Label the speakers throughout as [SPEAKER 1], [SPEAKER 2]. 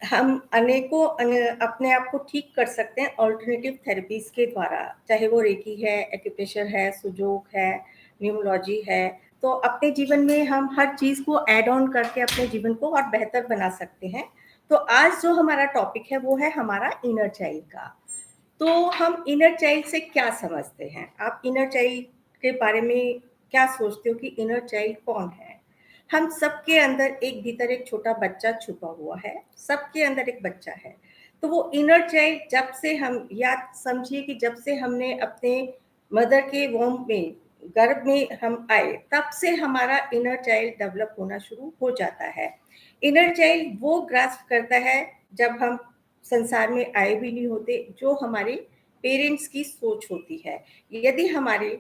[SPEAKER 1] हम अपने आप को ठीक कर सकते हैं ऑल्टरनेटिव थेरेपीज के द्वारा, चाहे वो रेकी है, एक्यूप्रेशर है, सुजोग है, न्यूमोलॉजी है। तो अपने जीवन में हम हर चीज को ऐड ऑन करके अपने जीवन को और बेहतर बना सकते हैं। तो आज जो हमारा टॉपिक है वो है हमारा इनर चाइल्ड का। तो हम इनर चाइल्ड से क्या समझते हैं? आप इनर चाइल्ड के बारे में क्या सोचते हो कि इनर चाइल्ड कौन है? हम सबके अंदर एक भीतर एक छोटा बच्चा छुपा हुआ है, सबके अंदर एक बच्चा है। तो वो इनर चाइल्ड जब से हम याद समझिए कि जब से हमने अपने मदर के वोम में गर्भ में हम आए, तब से हमारा इनर चाइल्ड डेवलप होना शुरू हो जाता है। इनर चाइल्ड वो ग्रास्प करता है जब हम संसार में आए भी नहीं होते, जो हमारे पेरेंट्स की सोच होती है। यदि हमारे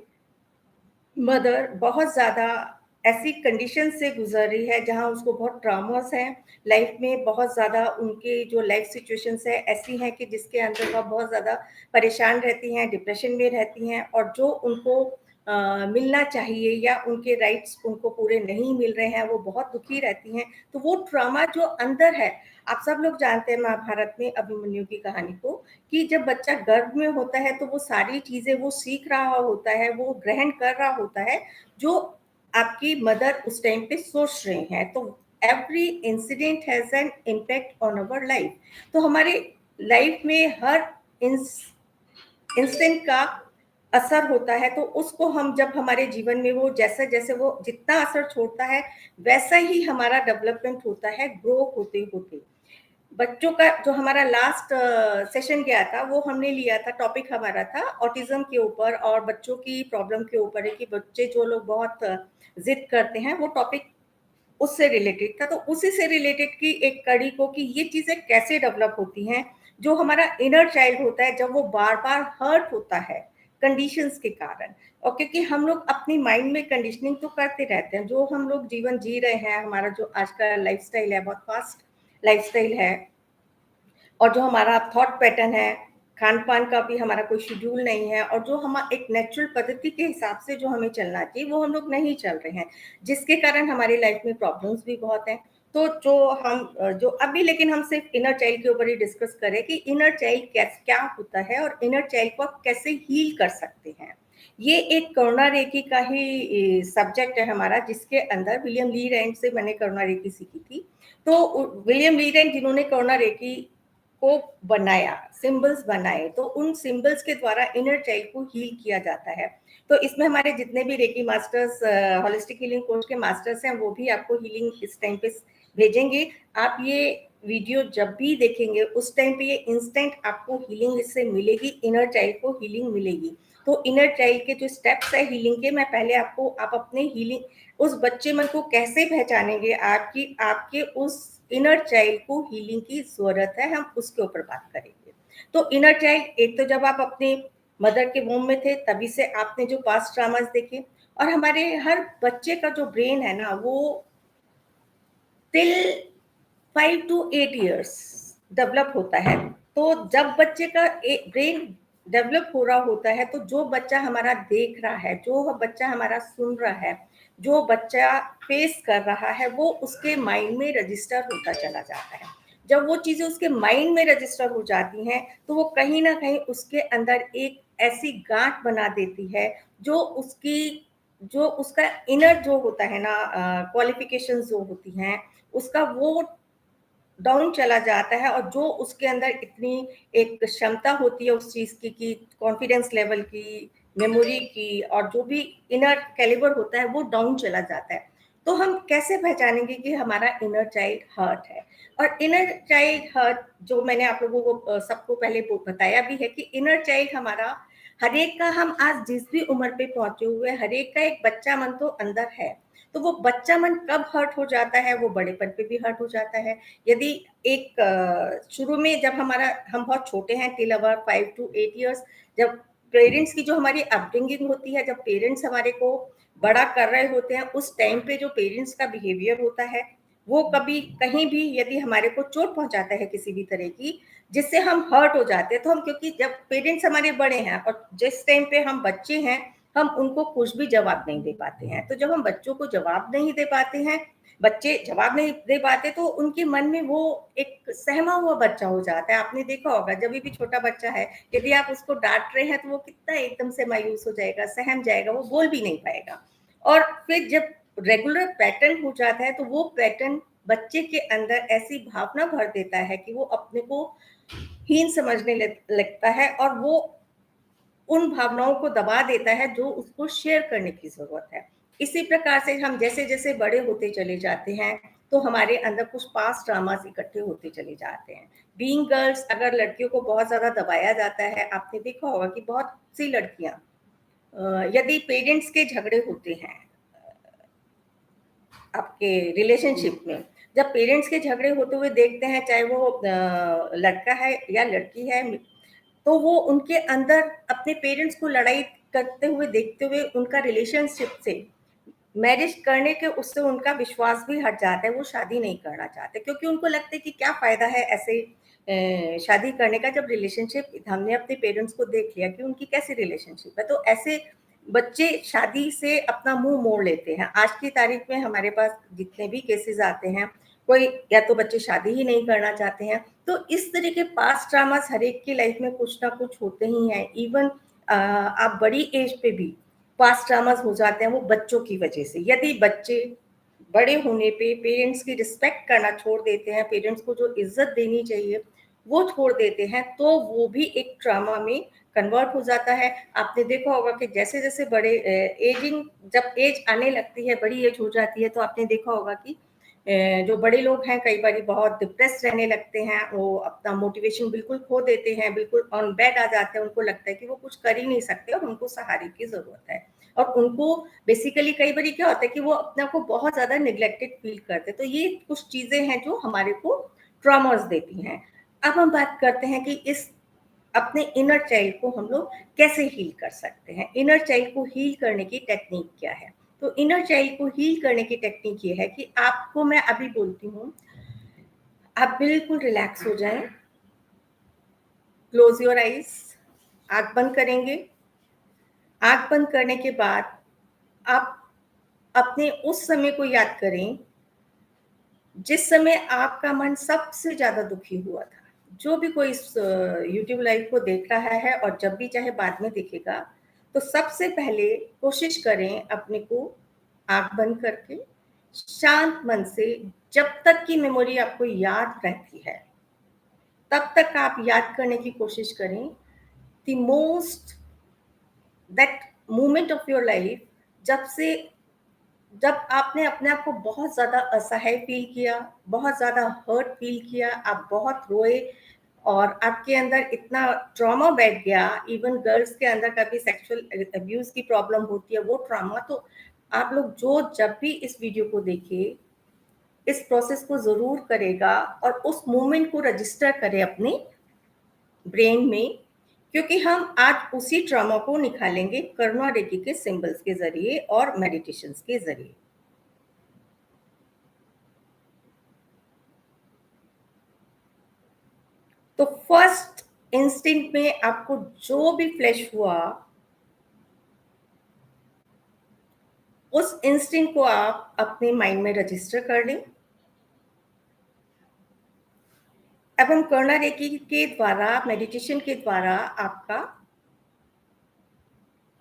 [SPEAKER 1] मदर बहुत ज़्यादा ऐसी कंडीशन से गुजर रही है जहाँ उसको बहुत ट्रॉमास हैं लाइफ में, बहुत ज़्यादा उनके जो लाइफ सिचुएशंस है ऐसी हैं कि जिसके अंदर वह बहुत ज़्यादा परेशान रहती हैं, डिप्रेशन में रहती हैं, और जो उनको मिलना चाहिए या उनके राइट्स उनको पूरे नहीं मिल रहे हैं, वो बहुत दुखी रहती हैं। तो वो ट्रॉमा जो अंदर है, आप सब लोग जानते हैं महाभारत में अभिमन्यु की कहानी को, कि जब बच्चा गर्भ में होता है तो वो सारी चीजें वो सीख रहा होता है, वो ग्रहण कर रहा होता है जो आपकी मदर उस टाइम पे सोच रहे हैं। तो every incident has an impact on our life. तो हमारे लाइफ में हर इंस्टेंट का असर होता है। तो उसको हम जब हमारे जीवन में वो जैसे जैसे वो जितना असर छोड़ता है, वैसा ही हमारा डेवलपमेंट होता है ग्रो होते होते। बच्चों का जो हमारा लास्ट सेशन गया था, वो हमने लिया था, टॉपिक हमारा था ऑटिज्म के ऊपर और बच्चों की प्रॉब्लम के ऊपर है कि बच्चे जो लोग बहुत जिद करते हैं, वो टॉपिक उससे रिलेटेड था। तो उसी से रिलेटेड की एक कड़ी को कि ये चीजें कैसे डेवलप होती हैं, जो हमारा इनर चाइल्ड होता है जब वो बार बार हर्ट होता है कंडीशंस के कारण। और क्योंकि हम लोग अपनी माइंड में कंडीशनिंग तो करते रहते हैं, जो हम लोग जीवन जी रहे हैं, हमारा जो आज का लाइफस्टाइल है, बहुत फास्ट लाइफस्टाइल है, और जो हमारा थॉट पैटर्न है, खान पान का भी हमारा कोई शेड्यूल नहीं है, और जो हम एक नेचुरल पद्धति के हिसाब से जो हमें चलना चाहिए वो हम लोग नहीं चल रहे हैं, जिसके कारण हमारी लाइफ में प्रॉब्लम्स भी बहुत हैं। तो जो अभी लेकिन हम सिर्फ इनर चाइल्ड के ऊपर ही डिस्कस करें कि इनर चाइल्ड क्या होता है और इनर चाइल्ड को आप कैसे हील कर सकते हैं। ये एक करुणा रेखी का ही सब्जेक्ट है हमारा, जिसके अंदर विलियम ली रैंड से मैंने करुणा रेखी सीखी थी। तो विलियम ली रैंड जिन्होंने करुणा रेखी को बनाया, सिंबल्स बनाए, तो उन सिंबल्स के द्वारा इनर चाइल्ड को हील किया जाता है। तो इसमें हमारे जितने भी reiki masters, holistic healing coach के मास्टर्स हैं, वो भी आपको हीलिंग इस टाइम पे भेजेंगे। आप ये वीडियो जब भी देखेंगे उस टाइम पे ये इंस्टेंट आपको हीलिंग इससे मिलेगी, इनर चाइल्ड को हीलिंग मिलेगी। तो इनर चाइल्ड के जो स्टेप्स है हीलिंग के, मैं पहले आपको, आप अपने हीलिंग उस बच्चे मन को कैसे पहचानेंगे, आपके उस इनर चाइल्ड को हीलिंग की जरूरत है, हम उसके ऊपर बात करेंगे। तो इनर चाइल्ड, एक तो जब आप अपने मदर के वोम में थे तभी से आपने जो पास्ट ट्रामास देखे, और हमारे हर बच्चे का जो ब्रेन है ना, वो टिल 5 to 8 years डेवलप होता है। तो जब बच्चे का ब्रेन डेवलप हो रहा होता है, तो जो बच्चा हमारा देख रहा है, जो बच्चा हमारा सुन रहा है, जो बच्चा फेस कर रहा है, वो उसके माइंड में रजिस्टर होता चला जाता है। जब वो चीजें उसके माइंड में रजिस्टर हो जाती हैं, तो वो कहीं ना कहीं उसके अंदर एक ऐसी गांठ बना देती है, जो उसका इनर जो होता है ना, क्वालिफिकेशन जो होती हैं, उसका वो डाउन चला जाता है। और जो उसके अंदर इतनी एक क्षमता होती है उस चीज की, कि कॉन्फिडेंस लेवल की, मेमोरी की, और जो भी इनर कैलिबर होता है, वो डाउन चला जाता है। तो हम कैसे पहचानेंगे कि हमारा इनर चाइल्ड हर्ट है? और इनर चाइल्ड हर्ट, जो मैंने आप लोगों को सबको पहले बताया भी है, कि इनर चाइल्ड हमारा हरेक का, हम आज जिस भी उम्र पे पहुंचे हुए, हरेक का एक बच्चा मन तो अंदर है। तो वो बच्चा मन कब हर्ट हो जाता है? वो बड़ेपन पे भी हर्ट हो जाता है। यदि शुरू में जब हम बहुत छोटे हैं, टिल अवर 5 to 8 years, जब पेरेंट्स की जो हमारी अपब्रिंगिंग होती है, जब पेरेंट्स हमारे को बड़ा कर रहे होते हैं, उस टाइम पे जो पेरेंट्स का बिहेवियर होता है, वो कभी कहीं भी यदि हमारे को चोट पहुंचाता है किसी भी तरह की, जिससे हम हर्ट हो जाते हैं, तो हम, क्योंकि जब पेरेंट्स हमारे बड़े हैं और जिस टाइम पे हम बच्चे हैं, हम उनको कुछ भी जवाब नहीं दे पाते हैं। तो जब हम बच्चों को जवाब नहीं दे पाते हैं, बच्चे जवाब नहीं दे पाते, तो उनके मन में वो एक सहमा हुआ बच्चा हो जाता है। आपने देखा होगा जब भी छोटा बच्चा है, यदि आप उसको डांट रहे हैं तो वो कितना एकदम से मायूस हो जाएगा, सहम जाएगा, वो बोल भी नहीं पाएगा। और फिर जब रेगुलर पैटर्न हो जाता है तो वो पैटर्न बच्चे के अंदर ऐसी भावना भर देता है कि वो अपने को हीन समझने लगता है और वो उन भावनाओं को दबा देता है जो उसको शेयर करने की जरूरत है। इसी प्रकार से हम जैसे जैसे बड़े होते चले जाते हैं तो हमारे अंदर कुछ पास्ट ड्रामास इकट्ठे होते चले जाते हैं। बीइंग गर्ल्स, अगर लड़कियों को बहुत ज्यादा दबाया जाता है, आपने देखा होगा कि बहुत सी लड़कियां यदि पेरेंट्स के झगड़े होते हैं आपके रिलेशनशिप में, जब पेरेंट्स के झगड़े होते हुए देखते हैं, चाहे वो लड़का है या लड़की है, तो वो उनके अंदर अपने पेरेंट्स को लड़ाई करते हुए देखते हुए उनका रिलेशनशिप से, मैरिज करने के उससे उनका विश्वास भी हट जाता है। वो शादी नहीं करना चाहते क्योंकि उनको लगता है कि क्या फायदा है ऐसे शादी करने का, जब रिलेशनशिप हमने अपने पेरेंट्स को देख लिया कि उनकी कैसी रिलेशनशिप है। तो ऐसे बच्चे शादी से अपना मुंह मोड़ लेते हैं। आज की तारीख में हमारे पास जितने भी केसेस आते हैं, कोई या तो बच्चे शादी ही नहीं करना चाहते हैं। तो इस तरह के पास्ट ड्रामास हर एक की लाइफ में कुछ ना कुछ होते ही हैं। इवन आप बड़ी एज पे भी पास्ट ड्रामास हो जाते हैं, वो बच्चों की वजह से। यदि बच्चे बड़े होने पे पेरेंट्स की रिस्पेक्ट करना छोड़ देते हैं, पेरेंट्स को जो इज्जत देनी चाहिए वो छोड़ देते हैं, तो वो भी एक ट्रामा में कन्वर्ट हो जाता है। आपने देखा होगा कि जैसे जैसे बड़े एजिंग, जब एज आने लगती है, बड़ी एज हो जाती है, तो आपने देखा होगा कि जो बड़े लोग हैं कई बार बहुत डिप्रेस रहने लगते हैं, वो अपना मोटिवेशन बिल्कुल खो देते हैं, बिल्कुल ऑन बेड आ जाते हैं। उनको लगता है कि वो कुछ कर ही नहीं सकते और उनको सहारे की जरूरत है। और उनको बेसिकली कई बार क्या होता है कि वो अपने आप को बहुत ज्यादा निग्लेक्टेड फील करते हैं। तो ये कुछ चीजें हैं जो हमारे को ट्रॉमास देती हैं। अब हम बात करते हैं कि इस अपने इनर चाइल्ड को हम लोग कैसे हील कर सकते हैं। इनर चाइल्ड को हील करने की टेक्निक क्या है? तो इनर चाइल्ड को हील करने की टेक्निक ये है कि आपको, मैं अभी बोलती हूँ, आप बिल्कुल रिलैक्स हो जाएं, क्लोज योर आईज, आंख बंद करेंगे। आंख बंद करने के बाद आप अपने उस समय को याद करें जिस समय आपका मन सबसे ज्यादा दुखी हुआ था। जो भी कोई इस यूट्यूब लाइव को देख रहा है और जब भी चाहे बाद में देखेगा, तो सबसे पहले कोशिश करें अपने को आंख बंद करके शांत मन से, जब तक की मेमोरी आपको याद रहती है तब तक आप याद करने की कोशिश करें the most that moment of your life, जब से जब आपने अपने आप को बहुत ज्यादा असहाय फील किया, बहुत ज्यादा हर्ट फील किया, आप बहुत रोए और आपके अंदर इतना ट्रॉमा बैठ गया। इवन गर्ल्स के अंदर कभी सेक्सुअल अब्यूज की प्रॉब्लम होती है, वो ट्रॉमा। तो आप लोग जो जब भी इस वीडियो को देखे, इस प्रोसेस को जरूर करेगा और उस मोमेंट को रजिस्टर करे अपने ब्रेन में, क्योंकि हम आज उसी ट्रॉमा को निकालेंगे करुणा रेकी के सिंबल्स के जरिए और मेडिटेशंस के जरिए। तो फर्स्ट इंस्टिंक्ट में आपको जो भी फ्लैश हुआ, उस इंस्टिंक्ट को आप अपने माइंड में रजिस्टर कर लें। अब हम करुणा रेकी के द्वारा, मेडिटेशन के द्वारा आपका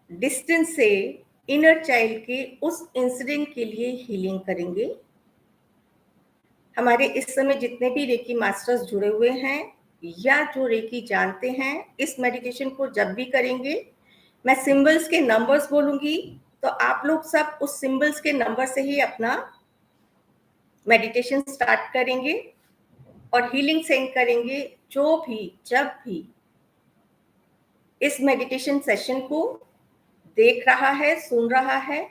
[SPEAKER 1] डिस्टेंस से इनर चाइल्ड के उस इंसिडेंट के लिए हीलिंग करेंगे। हमारे इस समय जितने भी रेकी मास्टर्स जुड़े हुए हैं या जो रेकी जानते हैं, इस मेडिटेशन को जब भी करेंगे, मैं सिंबल्स के नंबर्स बोलूंगी, तो आप लोग सब उस सिंबल्स के नंबर से ही अपना मेडिटेशन स्टार्ट करेंगे और हीलिंग सेंड करेंगे। जो भी जब भी इस मेडिटेशन सेशन को देख रहा है, सुन रहा है,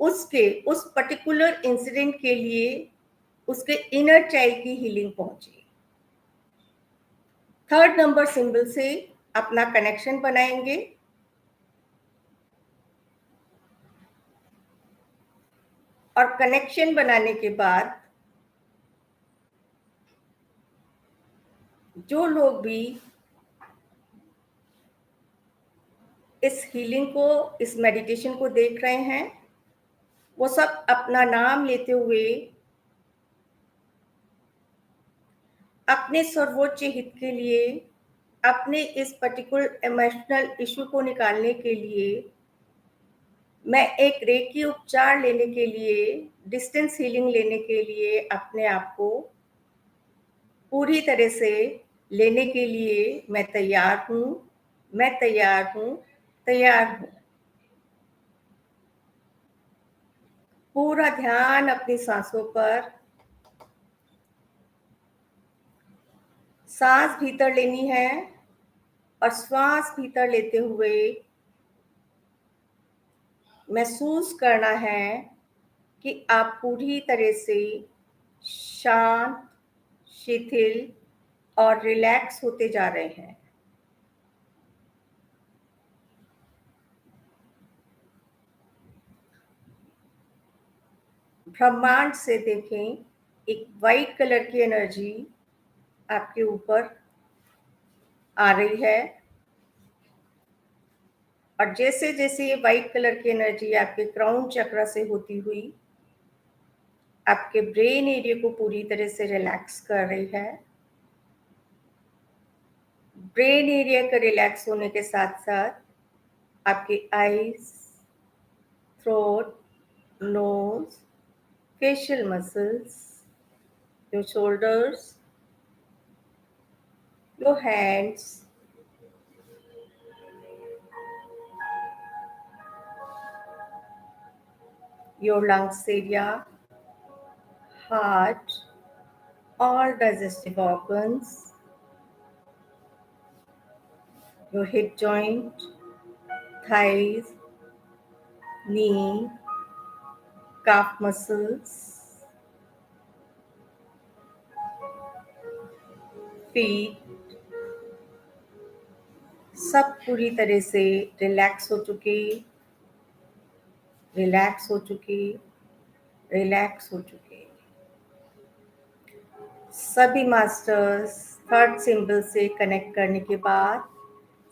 [SPEAKER 1] उसके उस पर्टिकुलर इंसिडेंट के लिए उसके इनर चाइल्ड की हीलिंग पहुंचे। थर्ड नंबर सिंबल से अपना कनेक्शन बनाएंगे और कनेक्शन बनाने के बाद जो लोग भी इस हीलिंग को, इस मेडिटेशन को देख रहे हैं, वो सब अपना नाम लेते हुए अपने सर्वोच्च हित के लिए, अपने इस पर्टिकुलर इमोशनल इश्यू को निकालने के लिए, मैं एक रेकी उपचार लेने के लिए, डिस्टेंस हीलिंग लेने के लिए अपने आप को पूरी तरह से लेने के लिए मैं तैयार हूँ, मैं तैयार हूँ, तैयार हूँ। पूरा ध्यान अपनी सांसों पर, सांस भीतर लेनी है और श्वास भीतर लेते हुए महसूस करना है कि आप पूरी तरह से शांत, शिथिल और रिलैक्स होते जा रहे हैं। ब्रह्मांड से देखें, एक वाइट कलर की एनर्जी आपके ऊपर आ रही है और जैसे जैसे ये वाइट कलर की एनर्जी आपके क्राउन चक्र से होती हुई आपके ब्रेन एरिया को पूरी तरह से रिलैक्स कर रही है। ब्रेन एरिया का रिलैक्स होने के साथ साथ आपकी eyes, throat, nose, facial muscles, your shoulders, your hands, your lungs area, heart, all digestive organs, your hip joint, thighs, knee, calf muscles, feet, सब पूरी तरह से रिलैक्स हो चुके, रिलैक्स हो चुके, रिलैक्स हो चुके। सभी मास्टर्स थर्ड सिंबल से कनेक्ट करने के बाद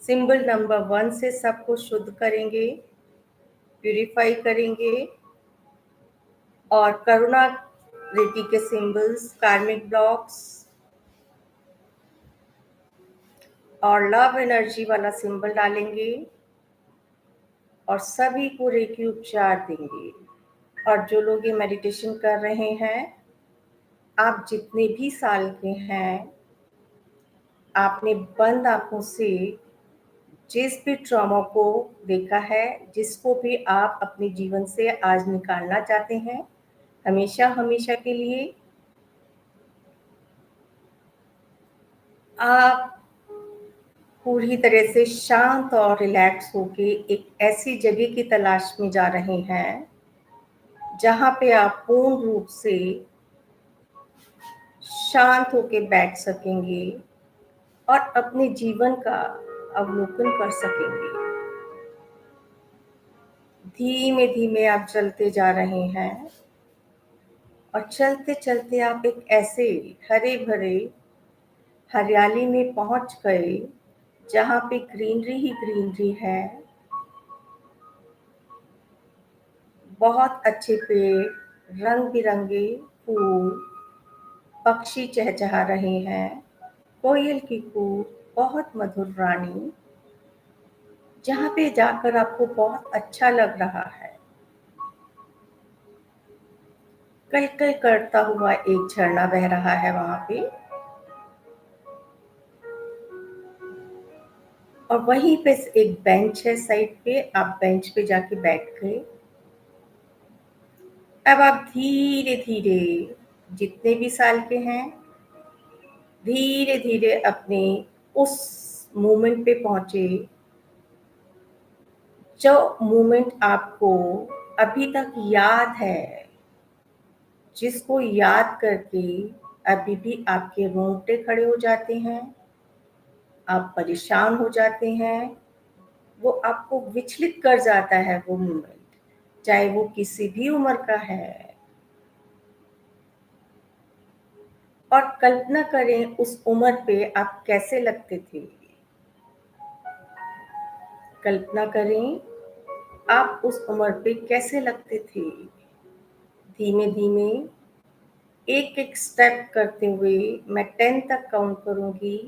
[SPEAKER 1] सिंबल नंबर 1 से सबको शुद्ध करेंगे, प्यूरिफाई करेंगे और करुणा रेकी के सिंबल्स, कार्मिक ब्लॉक्स और लव एनर्जी वाला सिंबल डालेंगे और सभी को रेकी उपचार देंगे। और जो लोग ये मेडिटेशन कर रहे हैं, आप जितने भी साल के हैं, आपने बंद आंखों से जिस भी ट्रॉमा को देखा है, जिसको भी आप अपने जीवन से आज निकालना चाहते हैं, हमेशा हमेशा के लिए, आप पूरी तरह से शांत और रिलैक्स होके एक ऐसी जगह की तलाश में जा रहे हैं जहाँ पे आप पूर्ण रूप से शांत होके बैठ सकेंगे और अपने जीवन का अवलोकन कर सकेंगे। धीमे धीमे आप चलते जा रहे हैं और चलते चलते आप एक ऐसे हरे भरे हरियाली में पहुंच गए जहाँ पे ग्रीनरी ही ग्रीनरी है, बहुत अच्छे पेड़, रंग बिरंगे फूल, पक्षी चहचहा रहे हैं, कोयल की कूक, बहुत मधुर वाणी, जहाँ पे जाकर आपको बहुत अच्छा लग रहा है। कल कल करता हुआ एक झरना बह रहा है वहां पे और वहीं पे एक बेंच है साइड पे, आप बेंच पे जाके बैठ गए। अब आप धीरे धीरे, जितने भी साल के हैं, धीरे धीरे अपने उस मोमेंट पे पहुंचे जो मोमेंट आपको अभी तक याद है, जिसको याद करके अभी भी आपके रोंगटे खड़े हो जाते हैं, आप परेशान हो जाते हैं, वो आपको विचलित कर जाता है वो मोमेंट, चाहे वो किसी भी उम्र का है। और कल्पना करें उस उम्र पे आप कैसे लगते थे। कल्पना करें आप उस उम्र पे कैसे लगते थे। धीमे धीमे एक एक स्टेप करते हुए मैं 10 तक काउंट करूंगी।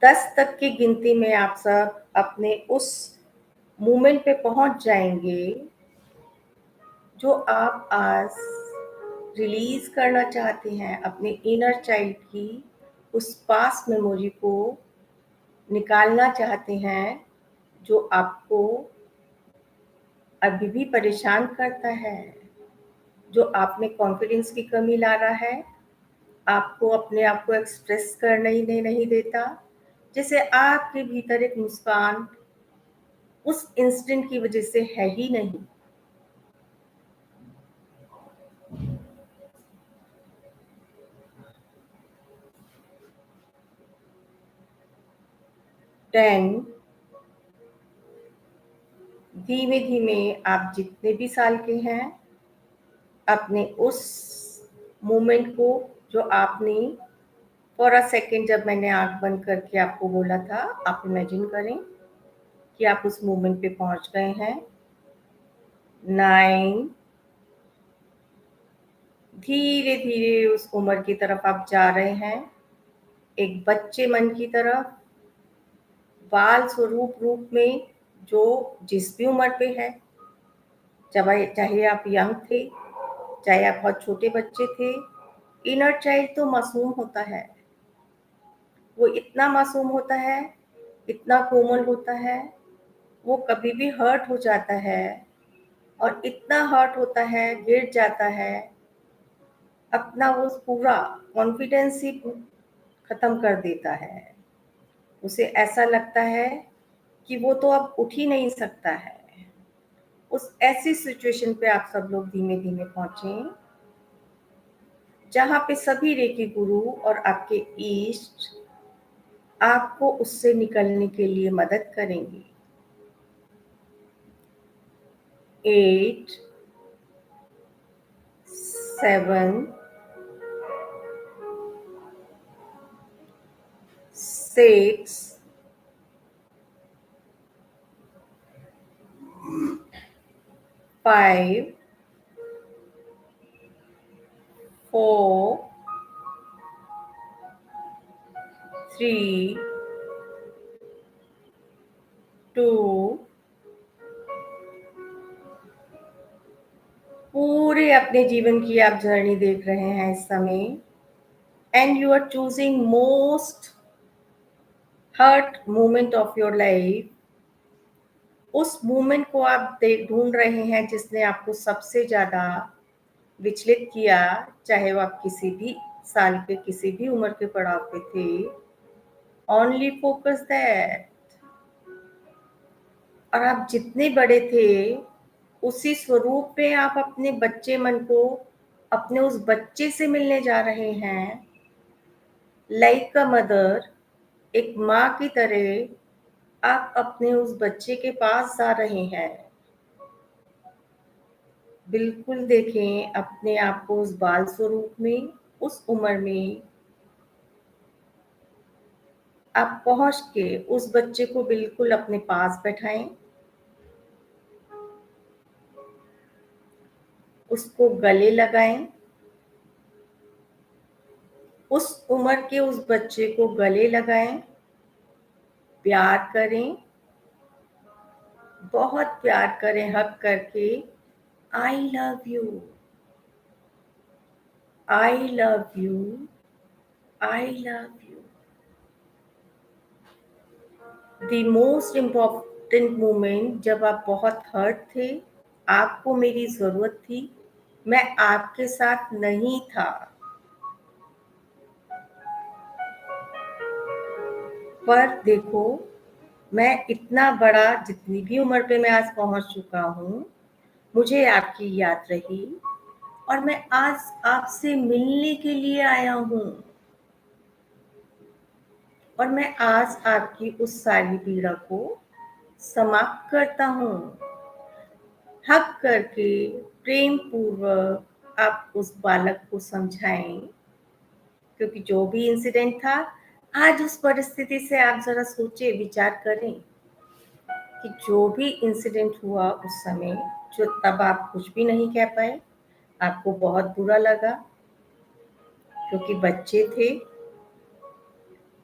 [SPEAKER 1] 10 तक की गिनती में आप सब अपने उस मोमेंट पे पहुंच जाएंगे जो आप आज रिलीज करना चाहते हैं, अपने इनर चाइल्ड की उस पास्ट मेमोरी को निकालना चाहते हैं जो आपको अभी भी परेशान करता है, जो आप में कॉन्फिडेंस की कमी ला रहा है, आपको अपने आप को एक्सप्रेस करने ही नहीं देता, जैसे आपके भीतर एक मुस्कान उस इंसिडेंट की वजह से है ही नहीं। टेन, धीमे धीमे आप जितने भी साल के हैं अपने उस मोमेंट को जो आपने फॉर अ सेकेंड जब मैंने आंख बंद करके आपको बोला था, आप इमेजिन करें कि आप उस मोमेंट पे पहुंच गए हैं। 9, धीरे धीरे उस उम्र की तरफ आप जा रहे हैं, एक बच्चे मन की तरफ, बाल स्वरूप रूप में जो जिस भी उम्र पे है, चाहे आप यंग थे, चाहे आप बहुत छोटे बच्चे थे। इनर चाइल्ड तो मासूम होता है, वो इतना मासूम होता है, इतना कोमल होता है, वो कभी भी हर्ट हो जाता है और इतना हर्ट होता है, गिर जाता है, अपना वो पूरा कॉन्फिडेंस ही खत्म कर देता है। उसे ऐसा लगता है कि वो तो अब उठ ही नहीं सकता है। उस ऐसी सिचुएशन पे आप सब लोग धीमे धीमे पहुंचे जहाँ पे सभी रेकी गुरु और आपके ईस्ट आपको उससे निकलने के लिए मदद करेंगे। 8, 7, 6, 5, 4, 3, 2, पूरे अपने जीवन की आप जर्नी देख रहे हैं इस समय, and you are choosing most hurt moment of your life. उस मोमेंट को आप ढूंढ रहे हैं जिसने आपको सबसे ज्यादा विचलित किया, चाहे वो आप किसी भी साल पे किसी भी उम्र के पड़ाव पे थे। Only focus that. और आप जितने बड़े थे उसी स्वरूप में आप अपने बच्चे मन को अपने उस बच्चे से मिलने जा रहे हैं। लाइक अ मदर, एक माँ की तरह आप अपने उस बच्चे के पास जा रहे हैं। बिल्कुल देखें अपने आप को उस बाल स्वरूप में, उस उम्र में आप पहुंच के उस बच्चे को बिल्कुल अपने पास बैठाएं, उसको गले लगाएं, उस उम्र के उस बच्चे को गले लगाएं, प्यार करें, बहुत प्यार करें, हग करके I love you, I love you, I love you. The most important moment जब आप बहुत हर्ट थे, आपको मेरी जरूरत थी, मैं आपके साथ नहीं था, पर देखो मैं इतना बड़ा जितनी भी उम्र पे मैं आज पहुंच चुका हूँ, मुझे आपकी याद रही और मैं आज आपसे मिलने के लिए आया हूँ और मैं आज आपकी उस सारी पीड़ा को समाप्त करता हूँ। हक करके प्रेम पूर्वक आप उस बालक को समझाएं, क्योंकि जो भी इंसिडेंट था, आज उस परिस्थिति से आप जरा सोचे विचार करें। कि जो भी इंसिडेंट हुआ उस समय, जो तब आप कुछ भी नहीं कह पाए, आपको बहुत बुरा लगा क्योंकि बच्चे थे।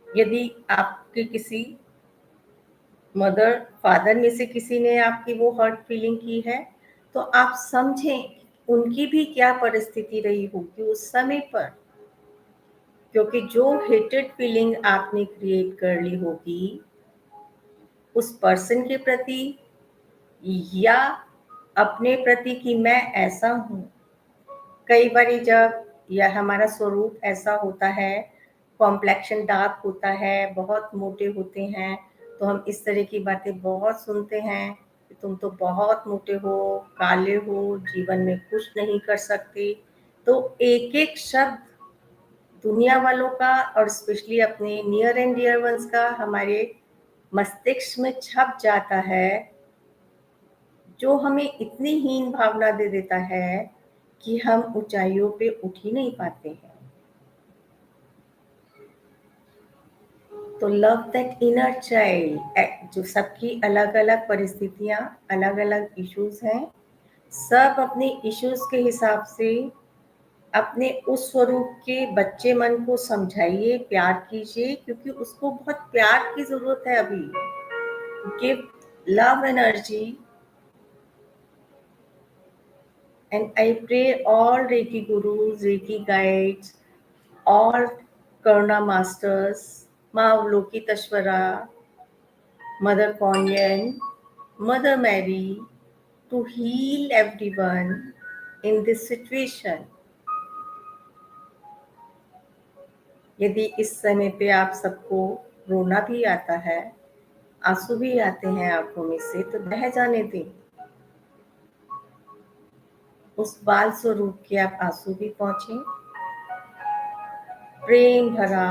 [SPEAKER 1] यदि आपके किसी मदर फादर में से किसी ने आपकी वो हर्ट फीलिंग की है, तो आप समझें उनकी भी क्या परिस्थिति रही होगी उस समय पर, क्योंकि जो हेटेड फीलिंग आपने क्रिएट कर ली होगी उस पर्सन के प्रति या अपने प्रति कि मैं ऐसा हूँ। कई बारी जब यह हमारा स्वरूप ऐसा होता है, कॉम्प्लेक्शन डार्क होता है, बहुत मोटे होते हैं, तो हम इस तरह की बातें बहुत सुनते हैं कि तुम तो बहुत मोटे हो, काले हो, जीवन में कुछ नहीं कर सकते। तो एक-एक शब्द दुनिया वालों का और स्पेशली अपने नियर एंड डियर वंस का हमारे मस्तिष्क में छप जाता है, जो हमें इतनी हीन भावना दे देता है कि हम ऊंचाइयों पे उठ ही नहीं पाते हैं। तो लव दैट इनर चाइल्ड, जो सबकी अलग अलग परिस्थितियां, अलग अलग इश्यूज हैं, सब अपने इश्यूज के हिसाब से अपने उस स्वरूप के बच्चे मन को समझाइए, प्यार कीजिए, क्योंकि उसको बहुत प्यार की जरूरत है अभी। Give love energy, and I pray all Reiki gurus, Reiki guides, all Karuna masters, Ma Avalokiteshvara, Mother Konyan, Mother Mary, to heal everyone in this situation. यदि इस समय पे आप सबको रोना भी आता है, आंसू भी आते हैं आंखों में से, तो बह जाने दें। उस बाल स्वरूप के आप आंसू भी पहुंचे, प्रेम भरा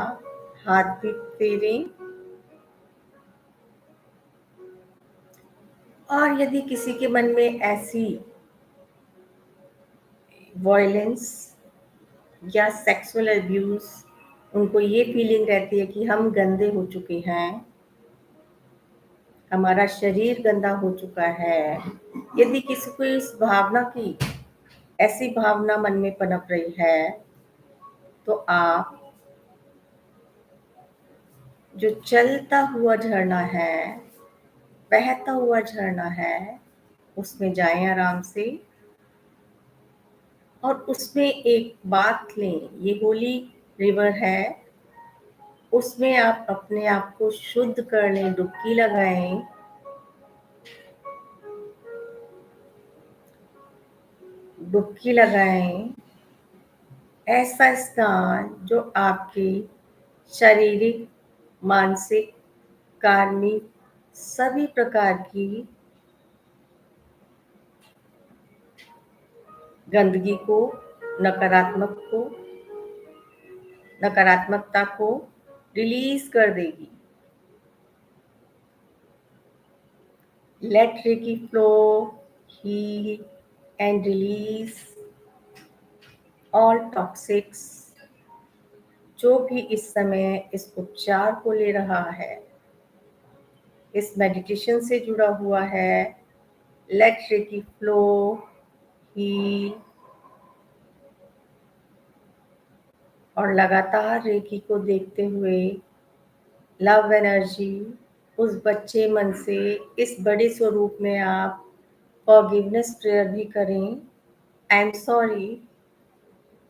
[SPEAKER 1] हाथ भी फेरें। और यदि किसी के मन में ऐसी वायलेंस या सेक्सुअल अब्यूज, उनको ये फीलिंग रहती है कि हम गंदे हो चुके हैं, हमारा शरीर गंदा हो चुका है, यदि किसी को इस भावना की ऐसी भावना मन में पनप रही है, तो आप जो चलता हुआ झरना है, बहता हुआ झरना है, उसमें जाएं आराम से और उसमें एक बात लें। ये होली रिवर है, उसमें आप अपने आप को शुद्ध कर लें, डुबकी लगाएं। डुबकी लगाएं ऐसा स्थान जो आपकी शारीरिक, मानसिक, कार्मिक सभी प्रकार की गंदगी को, नकारात्मकता को रिलीज कर देगी। Let Reiki flow, heal and release all toxics। जो भी इस समय इस उपचार को ले रहा है, इस मेडिटेशन से जुड़ा हुआ है, Let Reiki flow, heal और लगातार रेकी को देखते हुए लव एनर्जी उस बच्चे मन से इस बड़े स्वरूप में आप फॉरगिवनेस प्रेयर भी करें। I am sorry,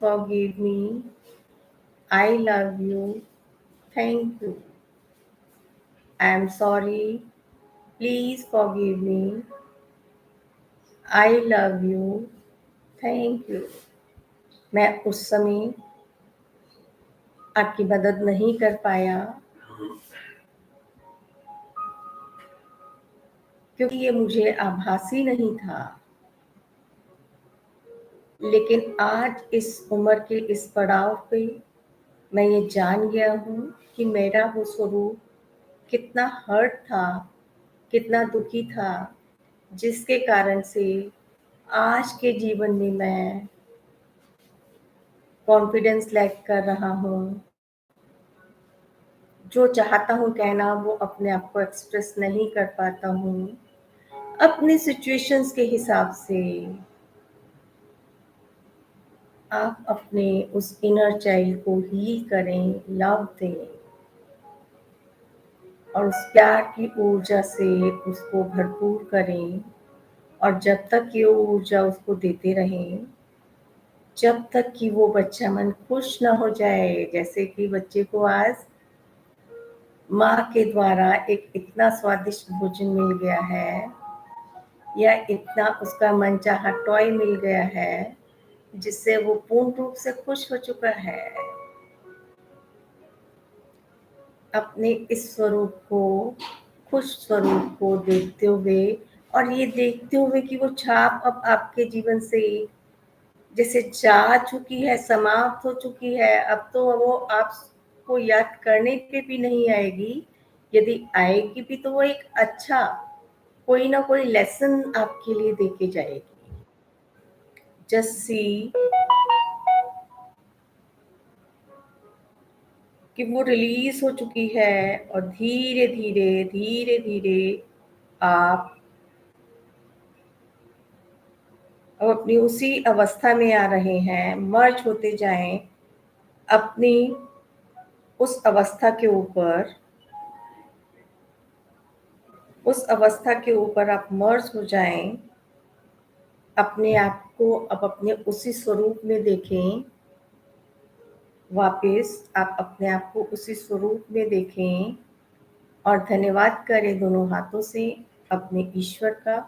[SPEAKER 1] forgive me, I love you, thank you. I am sorry, please forgive me, I love you, thank you. मैं उस समय आपकी मदद नहीं कर पाया क्योंकि ये मुझे आभासी नहीं था, लेकिन आज इस उम्र के इस पड़ाव पे मैं ये जान गया हूँ कि मेरा वो स्वरूप कितना हर्ट था, कितना दुखी था, जिसके कारण से आज के जीवन में मैं कॉन्फिडेंस लैक कर रहा हूँ। जो चाहता हूँ कहना वो अपने आप को एक्सप्रेस नहीं कर पाता हूँ। अपने सिचुएशंस के हिसाब से आप अपने उस इनर चाइल्ड को हील करें, लव दें और उस प्यार की ऊर्जा से उसको भरपूर करें। और जब तक ये ऊर्जा उसको देते रहें, जब तक कि वो बच्चा मन खुश ना हो जाए। जैसे कि बच्चे को आज माँ के द्वारा एक इतना स्वादिष्ट भोजन मिल गया है या इतना उसका मनचाहा टॉय मिल गया है जिससे वो पूर्ण रूप से खुश हो चुका है। अपने इस स्वरूप को, खुश स्वरूप को देखते हुए और ये देखते हुए कि वो छाप अब आपके जीवन से जैसे जा चुकी है, समाप्त हो चुकी है, अब तो वो आपको याद करने पे भी नहीं आएगी। यदि आएगी भी तो वो एक अच्छा कोई ना कोई लेसन आपके लिए देके जाएगी। जस्ट सी कि वो रिलीज हो चुकी है और धीरे धीरे धीरे धीरे आप अब अपनी उसी अवस्था में आ रहे हैं, मर्ज होते जाएं अपनी उस अवस्था के ऊपर। उस अवस्था के ऊपर आप मर्ज हो जाएं, अपने आप को अब अपने उसी स्वरूप में देखें। वापस आप अपने आप को उसी स्वरूप में देखें और धन्यवाद करें दोनों हाथों से अपने ईश्वर का,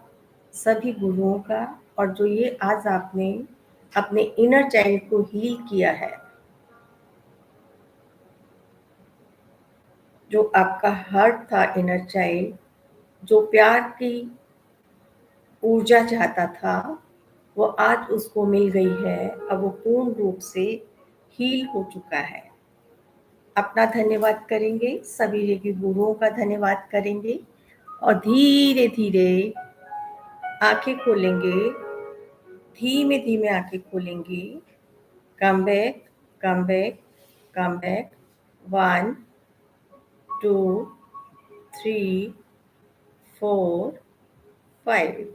[SPEAKER 1] सभी गुरुओं का, और जो ये आज आपने अपने इनर चाइल्ड को हील किया है, जो आपका हर्ट था इनर चाइल्ड, जो प्यार की ऊर्जा चाहता था, वो आज उसको मिल गई है। अब वो पूर्ण रूप से हील हो चुका है। अपना धन्यवाद करेंगे, सभी योगी गुरुओं का धन्यवाद करेंगे और धीरे धीरे आंखें खोलेंगे, धीमे धीमे आंखें खोलेंगे। Come back, come back, come back. 1 2 3 4 5।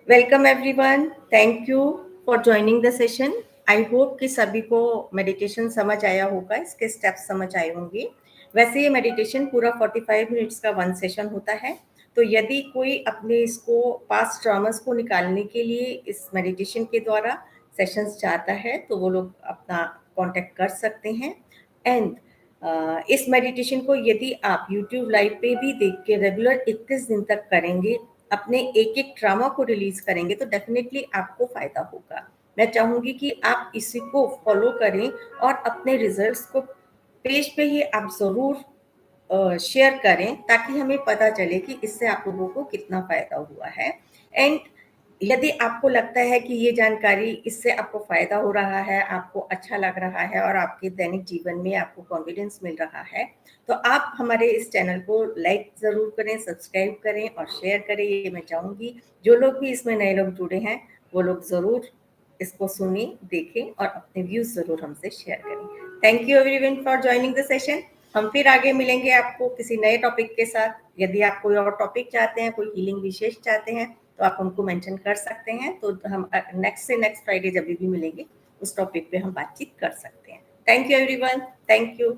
[SPEAKER 1] Welcome everyone, thank you for joining the session. I hope कि सभी को मेडिटेशन समझ आया होगा, इसके स्टेप्स समझ आए होंगे। वैसे ये मेडिटेशन पूरा 45 मिनट्स का वन सेशन होता है। तो यदि कोई अपने इसको पास्ट ट्रॉमास को निकालने के लिए इस मेडिटेशन के द्वारा सेशंस चाहता है तो वो लोग अपना कांटेक्ट कर सकते हैं। एंड इस मेडिटेशन को यदि आप YouTube लाइव पे भी देख के रेगुलर 21 दिन तक करेंगे, अपने एक एक ट्रामा को रिलीज करेंगे, तो डेफिनेटली आपको फायदा होगा। मैं चाहूंगी कि आप इसी को फॉलो करें और अपने रिजल्ट्स को पेज पे ही आप जरूर शेयर करें ताकि हमें पता चले कि इससे आप लोगों को कितना फायदा हुआ है। एंड यदि आपको लगता है कि ये जानकारी इससे आपको फायदा हो रहा है, आपको अच्छा लग रहा है और आपके दैनिक जीवन में आपको कॉन्फिडेंस मिल रहा है, तो आप हमारे इस चैनल को लाइक ज़रूर करें, सब्सक्राइब करें और शेयर करें। ये मैं चाहूँगी जो लोग भी इसमें नए लोग जुड़े हैं वो लोग ज़रूर इसको सुनें, देखें और अपने व्यूज़ ज़रूर हमसे शेयर करें। Thank you everyone for joining the session. हम फिर आगे मिलेंगे आपको किसी नए टॉपिक के साथ। यदि आप कोई और टॉपिक चाहते हैं, कोई हीलिंग विशेष चाहते हैं तो आप हमको मेंशन कर सकते हैं, तो हम नेक्स्ट फ्राइडे जब भी मिलेंगे उस टॉपिक पे हम बातचीत कर सकते हैं। Thank you everyone, thank you.